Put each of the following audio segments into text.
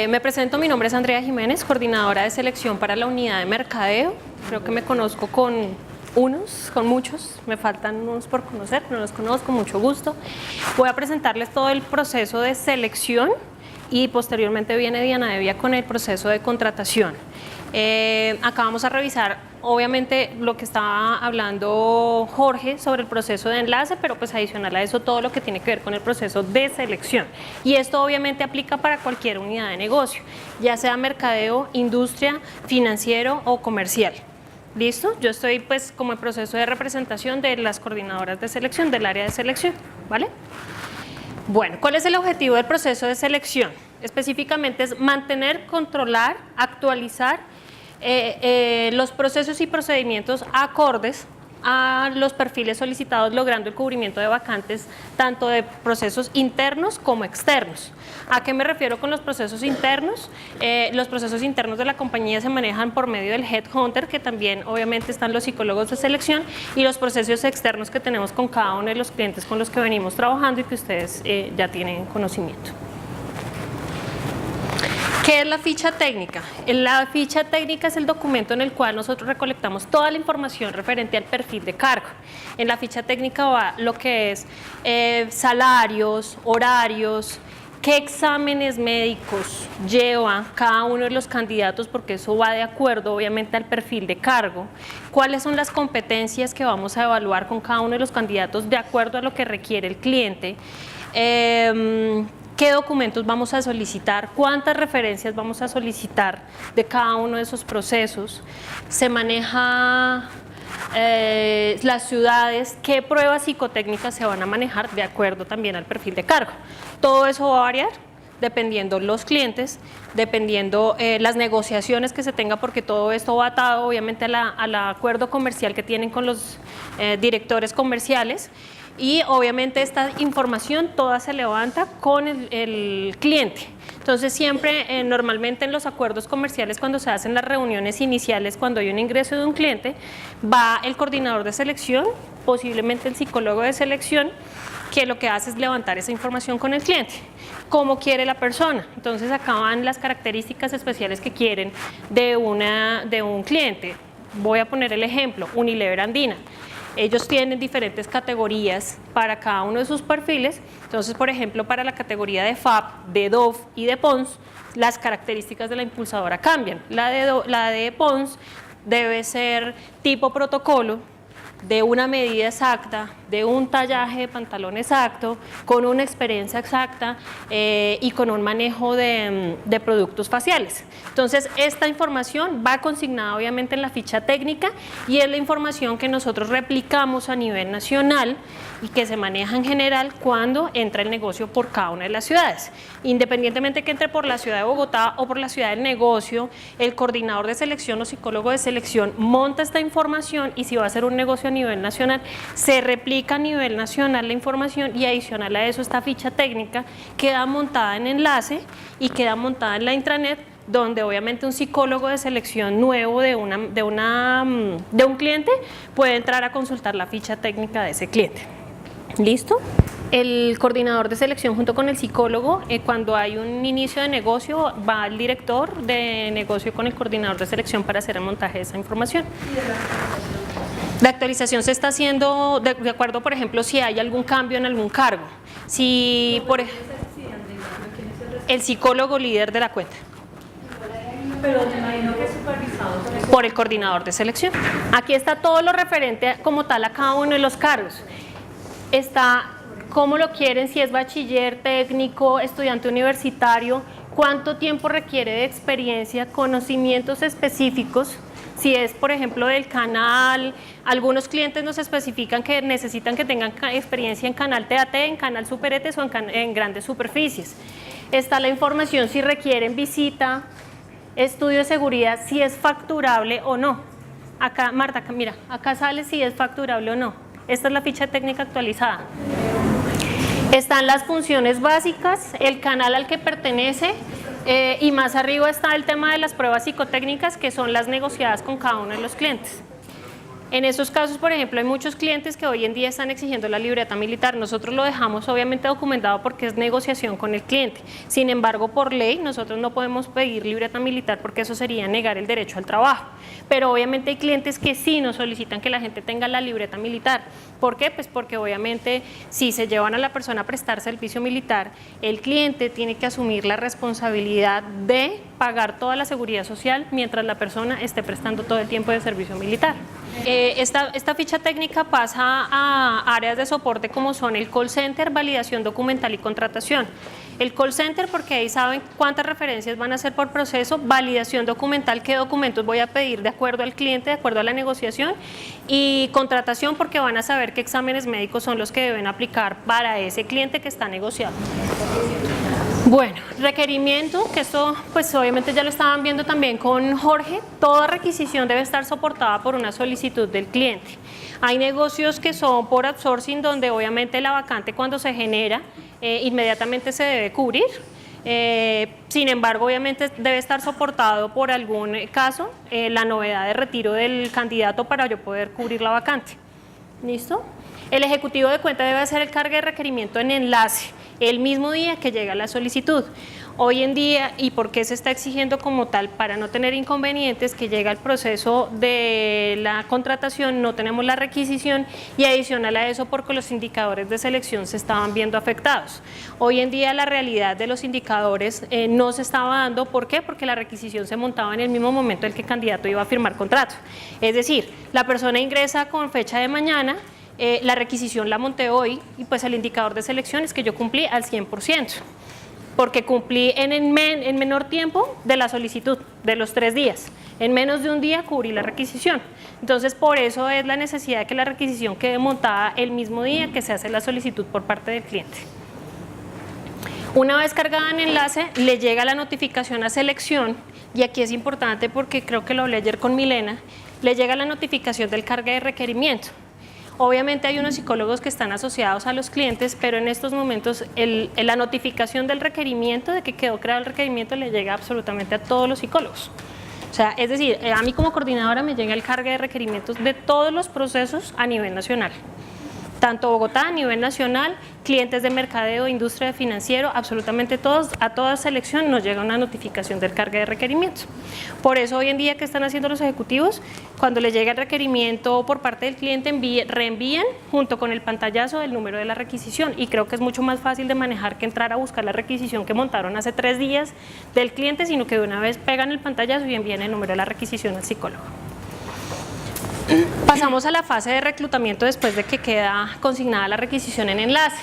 Me presento, mi nombre es Andrea Jiménez, coordinadora de selección para la unidad de mercadeo. Creo que me conozco con muchos, me faltan unos por conocer, no los conozco, mucho gusto. Voy a presentarles todo el proceso de selección y posteriormente viene Diana Evia con el proceso de contratación. Acá vamos a revisar obviamente lo que estaba hablando Jorge sobre el proceso de enlace, pero pues adicional a eso todo lo que tiene que ver con el proceso de selección. Y esto obviamente aplica para cualquier unidad de negocio, ya sea mercadeo, industria, financiero o comercial. ¿Listo? Yo estoy pues como el proceso de representación de las coordinadoras de selección del área de selección, ¿vale? Bueno, ¿cuál es el objetivo del proceso de selección? Específicamente es mantener, controlar, actualizar los procesos y procedimientos acordes a los perfiles solicitados, logrando el cubrimiento de vacantes tanto de procesos internos como externos. ¿A qué me refiero con los procesos internos? Los procesos internos de la compañía se manejan por medio del Headhunter, que también obviamente están los psicólogos de selección, y los procesos externos que tenemos con cada uno de los clientes con los que venimos trabajando y que ustedes ya tienen conocimiento. ¿Qué es la ficha técnica? La ficha técnica es el documento en el cual nosotros recolectamos toda la información referente al perfil de cargo. En la ficha técnica va lo que es salarios, horarios, qué exámenes médicos lleva cada uno de los candidatos, porque eso va de acuerdo obviamente al perfil de cargo, cuáles son las competencias que vamos a evaluar con cada uno de los candidatos de acuerdo a lo que requiere el cliente, qué documentos vamos a solicitar, cuántas referencias vamos a solicitar de cada uno de esos procesos, se maneja las ciudades, qué pruebas psicotécnicas se van a manejar de acuerdo también al perfil de cargo. Todo eso va a variar dependiendo los clientes, dependiendo las negociaciones que se tenga, porque todo esto va atado obviamente al acuerdo comercial que tienen con los directores comerciales. Y obviamente esta información toda se levanta con el cliente. Entonces siempre, normalmente en los acuerdos comerciales, cuando se hacen las reuniones iniciales, cuando hay un ingreso de un cliente, va el coordinador de selección, posiblemente el psicólogo de selección, que lo que hace es levantar esa información con el cliente, cómo quiere la persona. Entonces acá van las características especiales que quieren de un cliente. Voy a poner el ejemplo, Unilever Andina. Ellos tienen diferentes categorías para cada uno de sus perfiles. Entonces, por ejemplo, para la categoría de FAB, de Dove y de Pons, las características de la impulsadora cambian. La de Pons debe ser tipo protocolo, de una medida exacta, de un tallaje de pantalón exacto, con una experiencia exacta y con un manejo de productos faciales. Entonces, esta información va consignada obviamente en la ficha técnica y es la información que nosotros replicamos a nivel nacional y que se maneja en general cuando entra el negocio por cada una de las ciudades. Independientemente que entre por la ciudad de Bogotá o por la ciudad del negocio, el coordinador de selección o psicólogo de selección monta esta información y si va a ser un negocio a nivel nacional, se replica a nivel nacional la información y adicional a eso esta ficha técnica queda montada en enlace y queda montada en la intranet, donde obviamente un psicólogo de selección nuevo de un cliente puede entrar a consultar la ficha técnica de ese cliente. ¿Listo? El coordinador de selección junto con el psicólogo, cuando hay un inicio de negocio, va el director de negocio con el coordinador de selección para hacer el montaje de esa información. La actualización se está haciendo de acuerdo, por ejemplo, si hay algún cambio en algún cargo. Si por el psicólogo líder de la cuenta. Pero me imagino que es supervisado por el coordinador de selección. Aquí está todo lo referente como tal a cada uno de los cargos. Está cómo lo quieren, si es bachiller, técnico, estudiante universitario, cuánto tiempo requiere de experiencia, conocimientos específicos. Si es, por ejemplo, del canal, algunos clientes nos especifican que necesitan que tengan experiencia en canal TAT, en canal superetes o en grandes superficies. Está la información si requieren visita, estudio de seguridad, si es facturable o no. Acá, Marta, mira, acá sale si es facturable o no. Esta es la ficha técnica actualizada. Están las funciones básicas, el canal al que pertenece, y más arriba está el tema de las pruebas psicotécnicas, que son las negociadas con cada uno de los clientes. En esos casos, por ejemplo, hay muchos clientes que hoy en día están exigiendo la libreta militar. Nosotros lo dejamos obviamente documentado porque es negociación con el cliente. Sin embargo, por ley, nosotros no podemos pedir libreta militar porque eso sería negar el derecho al trabajo. Pero obviamente hay clientes que sí nos solicitan que la gente tenga la libreta militar. ¿Por qué? Pues porque obviamente si se llevan a la persona a prestar servicio militar, el cliente tiene que asumir la responsabilidad de pagar toda la seguridad social mientras la persona esté prestando todo el tiempo de servicio militar. Esta ficha técnica pasa a áreas de soporte como son el call center, validación documental y contratación. El call center porque ahí saben cuántas referencias van a hacer por proceso, validación documental, qué documentos voy a pedir de acuerdo al cliente, de acuerdo a la negociación, y contratación porque van a saber qué exámenes médicos son los que deben aplicar para ese cliente que está negociado. Bueno, requerimiento, que esto pues obviamente ya lo estaban viendo también con Jorge, toda requisición debe estar soportada por una solicitud del cliente. Hay negocios que son por outsourcing donde obviamente la vacante cuando se genera inmediatamente se debe cubrir. Sin embargo, obviamente debe estar soportado por algún caso la novedad de retiro del candidato para yo poder cubrir la vacante. ¿Listo? El ejecutivo de cuenta debe hacer el cargue de requerimiento en enlace el mismo día que llega la solicitud. Hoy en día, ¿y por qué se está exigiendo como tal? Para no tener inconvenientes, que llega el proceso de la contratación, no tenemos la requisición y adicional a eso porque los indicadores de selección se estaban viendo afectados. Hoy en día la realidad de los indicadores no se estaba dando. ¿Por qué? Porque la requisición se montaba en el mismo momento en que el candidato iba a firmar contrato. Es decir, la persona ingresa con fecha de mañana, la requisición la monté hoy y pues el indicador de selección es que yo cumplí al 100%. Porque cumplí en menor tiempo de la solicitud, de los 3 días. En menos de un día cubrí la requisición. Entonces, por eso es la necesidad de que la requisición quede montada el mismo día que se hace la solicitud por parte del cliente. Una vez cargada en enlace, le llega la notificación a selección, y aquí es importante porque creo que lo hablé ayer con Milena, le llega la notificación del cargue de requerimiento. Obviamente hay unos psicólogos que están asociados a los clientes, pero en estos momentos la notificación del requerimiento, de que quedó creado el requerimiento, le llega absolutamente a todos los psicólogos. O sea, es decir, a mí como coordinadora me llega el cargue de requerimientos de todos los procesos a nivel nacional. Tanto Bogotá a nivel nacional, clientes de mercadeo, industria financiero, absolutamente todos, a toda selección nos llega una notificación del cargue de requerimientos. Por eso hoy en día, ¿qué están haciendo los ejecutivos? Cuando les llega el requerimiento por parte del cliente, reenvían junto con el pantallazo el número de la requisición, y creo que es mucho más fácil de manejar que entrar a buscar la requisición que montaron hace 3 días del cliente, sino que de una vez pegan el pantallazo y envían el número de la requisición al psicólogo. Pasamos a la fase de reclutamiento después de que queda consignada la requisición en enlace.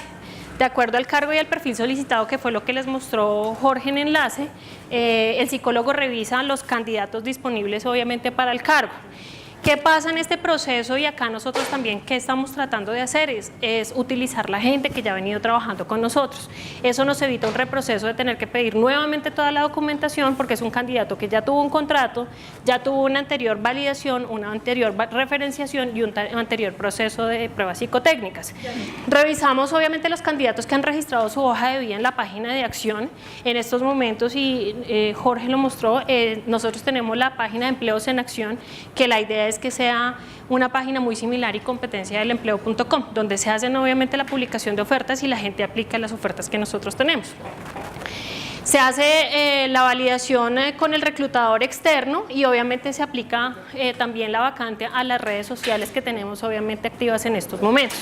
De acuerdo al cargo y al perfil solicitado, que fue lo que les mostró Jorge en enlace, el psicólogo revisa los candidatos disponibles obviamente para el cargo. ¿Qué pasa en este proceso? Y acá nosotros también, ¿qué estamos tratando de hacer? Es utilizar la gente que ya ha venido trabajando con nosotros. Eso nos evita un reproceso de tener que pedir nuevamente toda la documentación, porque es un candidato que ya tuvo un contrato, ya tuvo una anterior validación, una anterior referenciación y un anterior proceso de pruebas psicotécnicas. Revisamos obviamente los candidatos que han registrado su hoja de vida en la página de acción. En estos momentos, y Jorge lo mostró, nosotros tenemos la página de empleos en acción, que la idea es que sea una página muy similar y competencia del empleo.com, donde se hacen obviamente la publicación de ofertas y la gente aplica las ofertas que nosotros tenemos. Se hace la validación con el reclutador externo y obviamente se aplica también la vacante a las redes sociales que tenemos obviamente activas en estos momentos.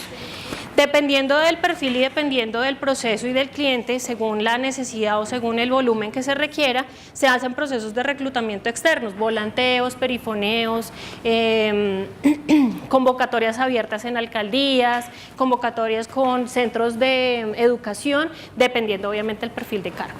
Dependiendo del perfil y dependiendo del proceso y del cliente, según la necesidad o según el volumen que se requiera, se hacen procesos de reclutamiento externos, volanteos, perifoneos, convocatorias abiertas en alcaldías, convocatorias con centros de educación, dependiendo obviamente del perfil de cargo.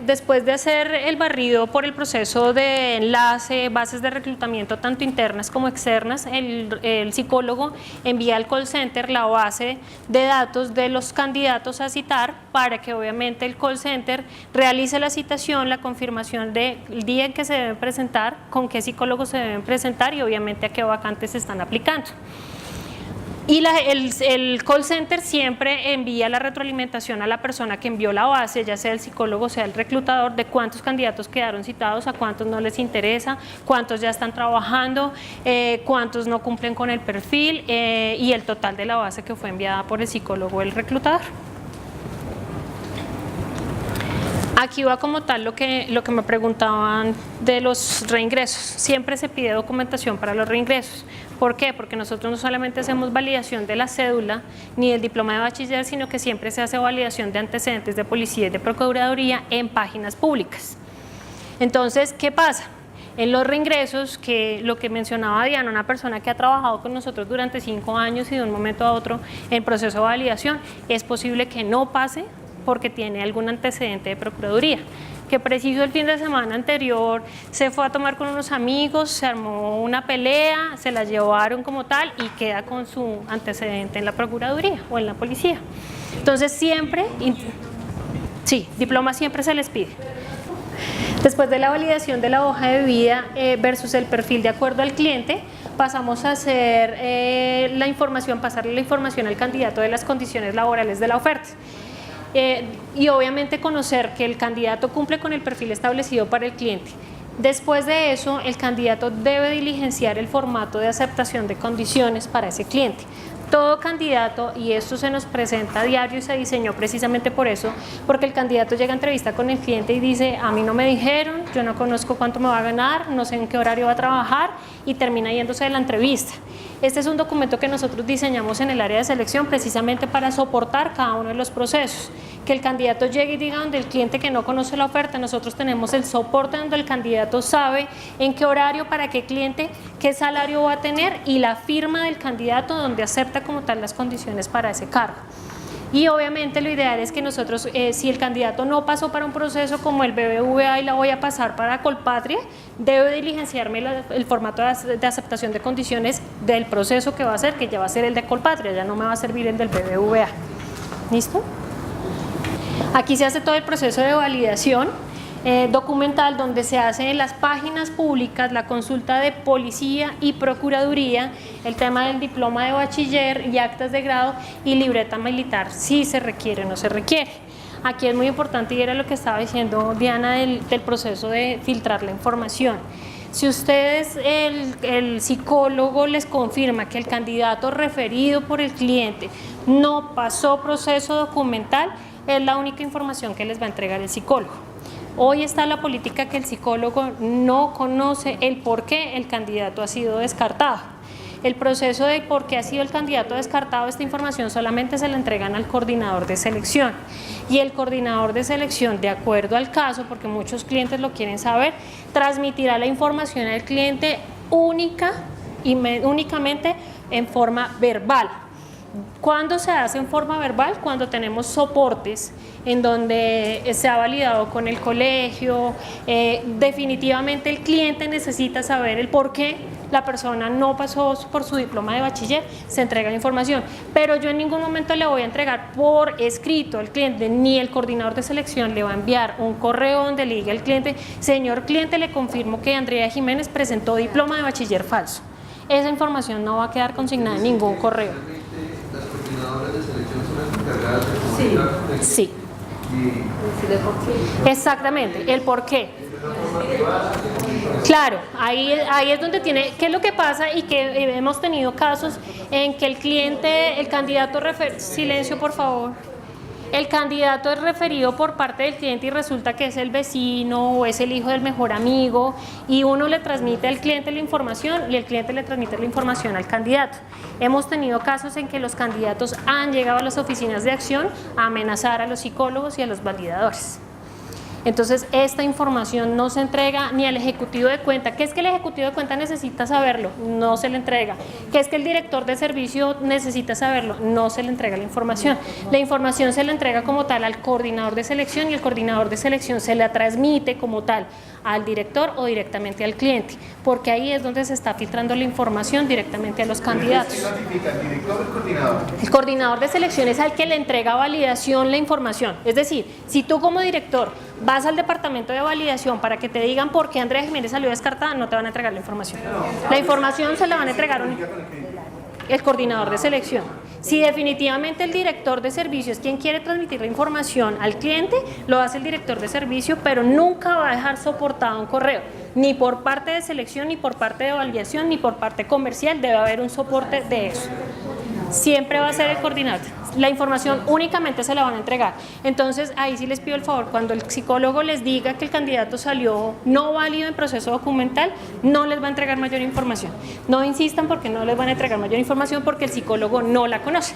Después de hacer el barrido por el proceso de enlace, bases de reclutamiento tanto internas como externas, el psicólogo envía al call center la base de datos de los candidatos a citar para que obviamente el call center realice la citación, la confirmación del día en que se deben presentar, con qué psicólogos se deben presentar y obviamente a qué vacantes se están aplicando. Y el call center siempre envía la retroalimentación a la persona que envió la base, ya sea el psicólogo, sea el reclutador, de cuántos candidatos quedaron citados, a cuántos no les interesa, cuántos ya están trabajando, cuántos no cumplen con el perfil y el total de la base que fue enviada por el psicólogo o el reclutador. Aquí va como tal lo que me preguntaban de los reingresos. Siempre se pide documentación para los reingresos. ¿Por qué? Porque nosotros no solamente hacemos validación de la cédula ni del diploma de bachiller, sino que siempre se hace validación de antecedentes de policía y de procuraduría en páginas públicas. Entonces, ¿qué pasa? En los reingresos, que lo que mencionaba Diana, una persona que ha trabajado con nosotros durante 5 años y de un momento a otro en proceso de validación, es posible que no pase porque tiene algún antecedente de procuraduría, que preciso el fin de semana anterior se fue a tomar con unos amigos, se armó una pelea, se la llevaron como tal y queda con su antecedente en la procuraduría o en la policía. Entonces siempre, sí, diploma siempre se les pide. Después de la validación de la hoja de vida versus el perfil de acuerdo al cliente, pasamos a hacer pasarle la información al candidato de las condiciones laborales de la oferta. Y obviamente conocer que el candidato cumple con el perfil establecido para el cliente. Después de eso, el candidato debe diligenciar el formato de aceptación de condiciones para ese cliente. Todo candidato, y esto se nos presenta a diario y se diseñó precisamente por eso, porque el candidato llega a entrevista con el cliente y dice: a mí no me dijeron, yo no conozco cuánto me va a ganar, no sé en qué horario va a trabajar, y termina yéndose de la entrevista. Este es un documento que nosotros diseñamos en el área de selección precisamente para soportar cada uno de los procesos. Que el candidato llegue y diga donde el cliente que no conoce la oferta, nosotros tenemos el soporte donde el candidato sabe en qué horario, para qué cliente, qué salario va a tener y la firma del candidato donde acepta como tal las condiciones para ese cargo. Y obviamente lo ideal es que nosotros, si el candidato no pasó para un proceso como el BBVA y la voy a pasar para Colpatria, debe diligenciarme el formato de aceptación de condiciones del proceso que va a hacer, que ya va a ser el de Colpatria, ya no me va a servir el del BBVA. ¿Listo? Aquí se hace todo el proceso de validación documental, donde se hace en las páginas públicas la consulta de policía y procuraduría, el tema del diploma de bachiller y actas de grado y libreta militar, si se requiere o no se requiere. Aquí es muy importante, y era lo que estaba diciendo Diana del proceso de filtrar la información. Si ustedes, el psicólogo les confirma que el candidato referido por el cliente no pasó proceso documental, es la única información que les va a entregar el psicólogo. Hoy está la política que el psicólogo no conoce el por qué el candidato ha sido descartado. El proceso de por qué ha sido el candidato descartado, esta información solamente se la entregan al coordinador de selección. Y el coordinador de selección, de acuerdo al caso, porque muchos clientes lo quieren saber, transmitirá la información al cliente únicamente en forma verbal. ¿Cuándo se hace en forma verbal? Cuando tenemos soportes en donde se ha validado con el colegio, definitivamente el cliente necesita saber el por qué la persona no pasó por su diploma de bachiller, se entrega la información, pero yo en ningún momento le voy a entregar por escrito al cliente, ni el coordinador de selección le va a enviar un correo donde le diga al cliente: señor cliente, le confirmo que Andrea Jiménez presentó diploma de bachiller falso. Esa información no va a quedar consignada en ningún correo. ¿Las coordinadoras de selección son las encargadas de comunicar? Sí. Exactamente, el por qué. Claro, ahí es donde tiene, ¿qué es lo que pasa? Y que hemos tenido casos en que el candidato silencio por favor. El candidato es referido por parte del cliente y resulta que es el vecino o es el hijo del mejor amigo, y uno le transmite al cliente la información y el cliente le transmite la información al candidato. Hemos tenido casos en que los candidatos han llegado a las oficinas de acción a amenazar a los psicólogos y a los validadores. Entonces, esta información no se entrega ni al ejecutivo de cuenta. ¿Qué es que el ejecutivo de cuenta necesita saberlo? No se le entrega. ¿Qué es que el director de servicio necesita saberlo? No se le entrega la información. La información se le entrega como tal al coordinador de selección, y el coordinador de selección se la transmite como tal al director o directamente al cliente, porque ahí es donde se está filtrando la información directamente a los candidatos. ¿Quién notifica, el director o el coordinador? El coordinador de selección es al que le entrega a validación la información. Es decir, si tú como director vas al departamento de validación para que te digan por qué Andrea Jiménez salió descartada, no te van a entregar la información. La información se la van a entregar El coordinador de selección. Si definitivamente el director de servicio es quien quiere transmitir la información al cliente, lo hace el director de servicio, pero nunca va a dejar soportado un correo, ni por parte de selección, ni por parte de validación, ni por parte comercial, debe haber un soporte de eso. Siempre va a ser el coordinador. La información únicamente se la van a entregar. Entonces, ahí sí les pido el favor, cuando el psicólogo les diga que el candidato salió no válido en proceso documental, no les va a entregar mayor información. No insistan porque no les van a entregar mayor información porque el psicólogo no la conoce.